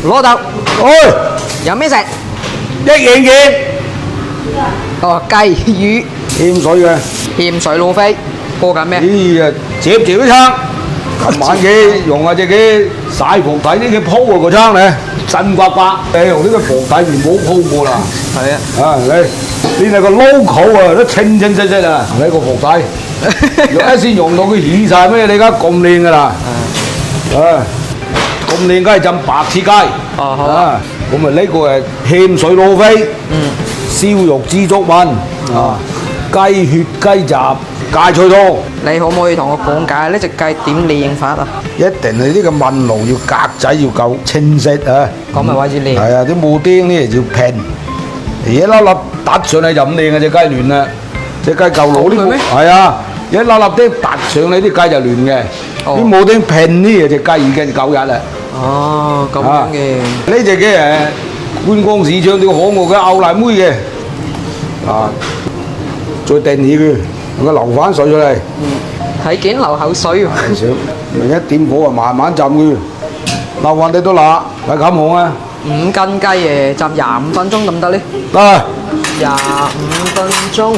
老豆喂，有咩食？一樣嘢，哦，雞、魚、欠水嘅。鹹水老飛，播緊咩？咦呀，接住嗰餐，琴晚嘅用下只嘅曬防體呢嘅鋪啊個餐咧，真刮刮。你用呢個防體面冇鋪過啦。係啊，啊，你係個 local 啊，都清清晰晰啊，呢個防體。用一先用到佢顯晒咩？你而家咁靚噶啦。啊，咁靚梗係浸白切雞。哦好啊，咁啊呢個係芡水老飛。燒肉枝竹炆啊。雞血雞雜芥菜湯，你可唔可以同我講解呢隻雞點練法啊？一定係呢個炆爐要格仔要夠清晰啊！咁咪為之練。係啊，啲冇釘呢要平，一粒粒揼上去就咁靚嘅隻雞嫩啦。隻雞夠老呢個係啊，一粒粒釘揼上去啲雞就嫩嘅。啲冇釘平呢隻雞已經夠日啦。哦，咁樣嘅。呢隻嘅觀光市場啲可愛嘅牛奶妹嘅啊！再定起佢，用個流翻水出嚟。睇見流口水喎。少，咪一點火啊，慢慢浸佢，流翻啲都辣，咪咁好啊。5斤雞誒，浸25分鐘得唔得呢？得25分鐘。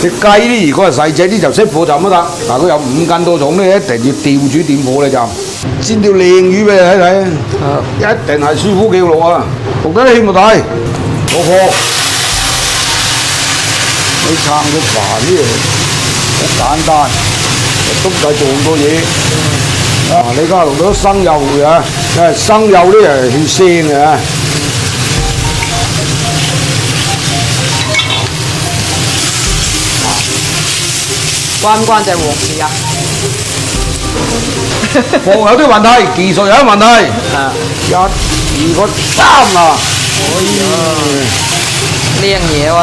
隻雞呢，如果係細隻啲就熄火浸都得，但係佢有5斤多重呢，一定要吊住點火嚟浸。煎條靚魚俾你睇睇，一定係舒服幾路啊！焗得起冇睇，老婆。你撐個飯呢好簡單，都唔使做咁多嘢。啊，你而家落咗生油嘅，因為生油呢係血腥嘅。關唔關隻鑊事啊？貨有啲問題，技術有啲問題。啊， 1、2個3啊！靚嘢喂。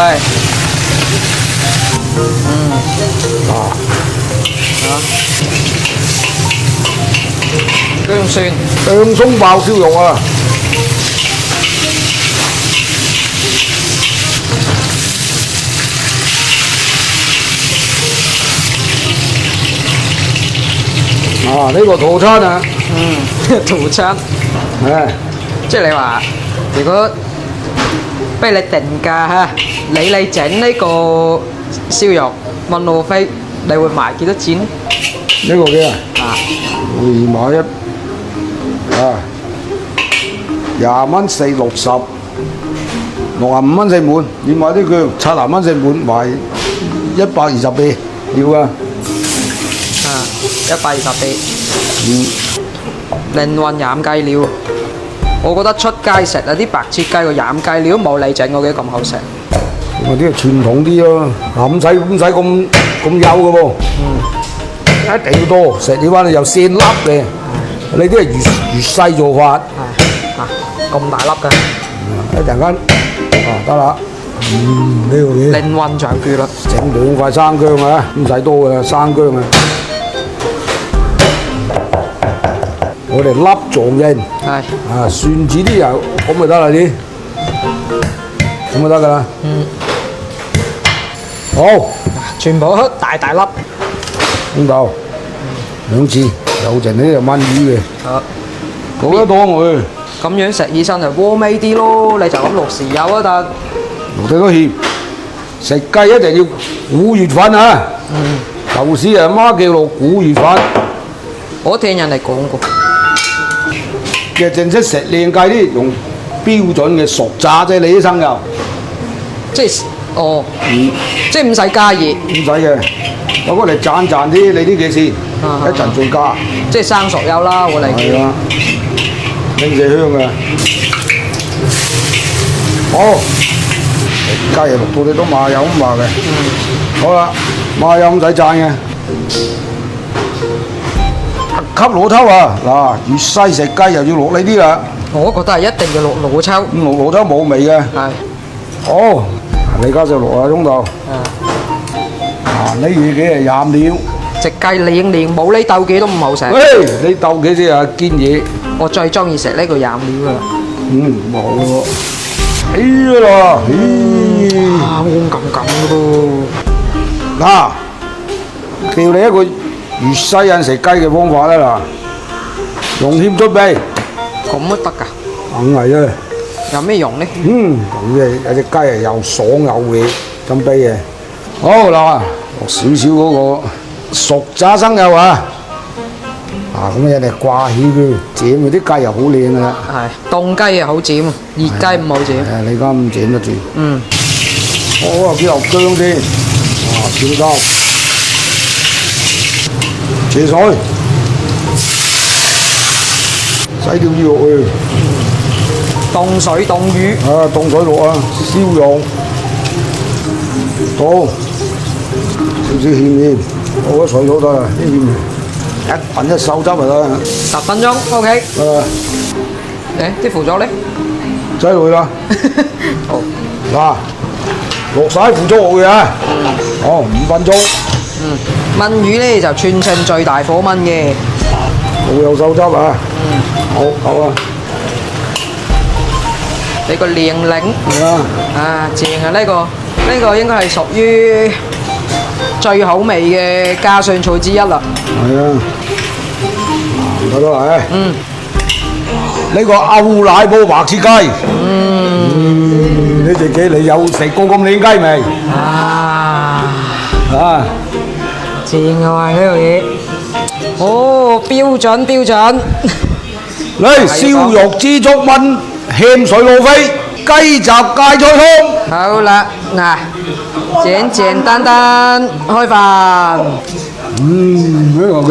薑蒜、薑葱爆燒肉啊！啊，呢個套餐啊，套餐，即係你話，如果俾你定價嚇，你整呢個燒肉炆老飛，你會賣幾多錢？呢個幾啊？會買20蚊4、60，65蚊四滿。你買啲佢70蚊四滿，賣120幣要啊！120幣。靈魂飲雞料，我覺得出街食啊啲白切雞個飲雞料冇你整嗰啲咁好食。我啲係傳統啲咯，唔使咁幼嘅喎。一定要多食呢班又鮮粒嘅，你啲係粵西做法。咁大粒嘅。一陣間得啦。呢個嘢。靈魂長腳啦。整2塊生薑啊，唔使多嘅生薑啊。我哋粒狀型。係。蒜子啲油咁咪得啦啲，咁就得㗎啦。好。全部大粒。公豆2次，有陣呢就炆魚嘅，焗得多佢。咁樣食起身就鍋味啲咯，你就咁落豉油啊得。落得多芡，食雞一定要古月粉啊！舊時阿媽叫落古月粉。我聽人哋講過。其實正式食靚雞啲用標準嘅熟炸啫，你啲生油。即係即係唔使加熱。唔使嘅。我覺得你賺啲，你啲幾錢？一陣再加。即係生熟油啦，我嚟叫。係啊，拎隻香嘅。好，雞肉落到你都麻油咁話嘅。好啦，麻油唔使賺嘅。特級老抽啊！嗱，粵西食雞又要落呢啲啦。我覺得係一定要落老抽。落老抽冇味嘅。係。好，你家就落下鐘度。呢嘢嘅係醃料，隻雞靚冇呢鬥幾都唔好食。喂，你鬥幾先啊堅嘢？我最中意食呢個醃料噶啦。冇喎。哎呀，黃咁嘅噃。嗱，教你一個粵西人食雞嘅方法啦嗱，用芡出味。咁都得㗎？梗係啦。有咩用呢？咁有隻雞係又爽又味，咁低嘅。好嗱，落少少嗰個熟炸生油啊！咁一定掛起佢，剪嗰啲雞又好靚噶啦。係凍雞啊好剪，熱雞唔好剪。你而家咁剪得住。好啊，俾油薑先，小刀，切水，洗條魚落去。凍水凍魚。凍水落啊，燒肉，倒少少芡先，我水咗得啦，啲芡一滾一手汁就得啦。10分鐘 ，OK。啲輔助呢？擠落去啦。好。嗱，落晒輔助落去啊。5分鐘。炆魚呢就串稱最大火炆嘅。好有手汁啊。好，夠啦。俾個靚檸。正啊！呢個應該係屬於最好味嘅家常菜之一啦。係啊，睇到嚟。呢個歐奶煲白切雞。你自己你有食過咁靚雞未？正啊！呢個嘢。標準標準。嚟燒肉枝竹炆芡水老飛雞雜芥菜湯。好啦，嗱，簡簡單單開飯。呢個幾？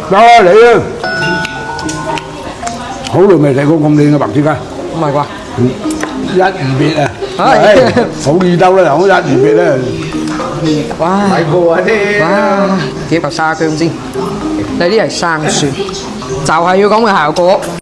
得啦你啊！好耐未睇過咁靚嘅白切雞。唔係啩？一唔別啊！好易兜啦，好一唔別啦。哇！大個啊啲。哇！幾嚿沙薑先，你啲係生蒜，就係要咁嘅效果。